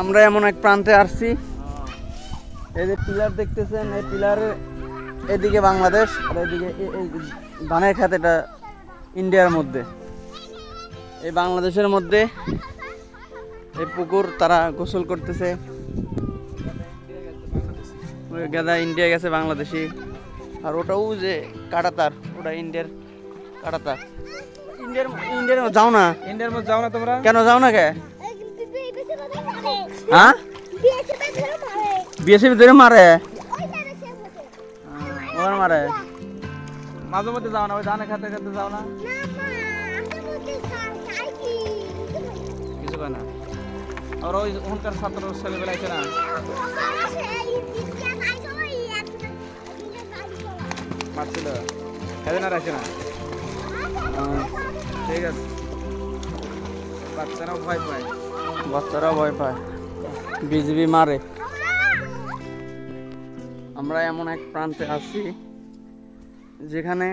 আমরা এমন এক প্রান্তে আসছি, এই যে পিলার দেখতেছেন, এই পিলারের এদিকে বাংলাদেশ আর এদিকে ধানের খাত, এটা ইন্ডিয়ার মধ্যে। এই বাংলাদেশের মধ্যে এই পুকুর তারা গোসল করতেছে। গাদা ইন্ডিয়া গেছে বাংলাদেশি, আর ওটাও যে কাটাতার, ওটা ইন্ডিয়ার কাটাতার। ইন্ডিয়ার যাও না, ইন্ডিয়ার মধ্যে যাও না তোমরা? কেন যাও না? কে হ্যাঁ বিএসএফ ধরে মারে, ওর মারে। মাঝে মধ্যে যাও না, ওই ধানে খাতে খাতে যাও না? কিছু কয় না। আর ওই ওখানকার ছাত্র ছেলেবেলা আছে না, পারছিল সেদিন আর আছে না। ঠিক আছে, বাচ্চারাও ভয় পায়, বাচ্চারাও ভয় পায়, বিজিবি মারে। আমরা এমন এক প্রান্তে আছি যেখানে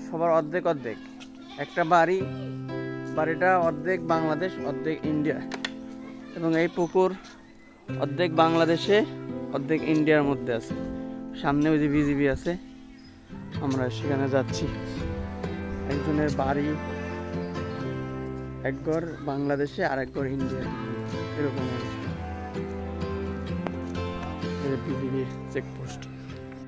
সবার অর্ধেক অর্ধেক। একটা বাড়িটা অর্ধেক বাংলাদেশ অর্ধেক ইন্ডিয়া, এবং এই পুকুর অর্ধেক বাংলাদেশে অর্ধেক ইন্ডিয়ার মধ্যে আছে। সামনে ওই যে বিজিবি আছে, আমরা সেখানে যাচ্ছি। একজনের বাড়ি এক ঘর বাংলাদেশে আর এক ঘর ইন্ডিয়া, এরকম বিজিবির চেকপোস্ট।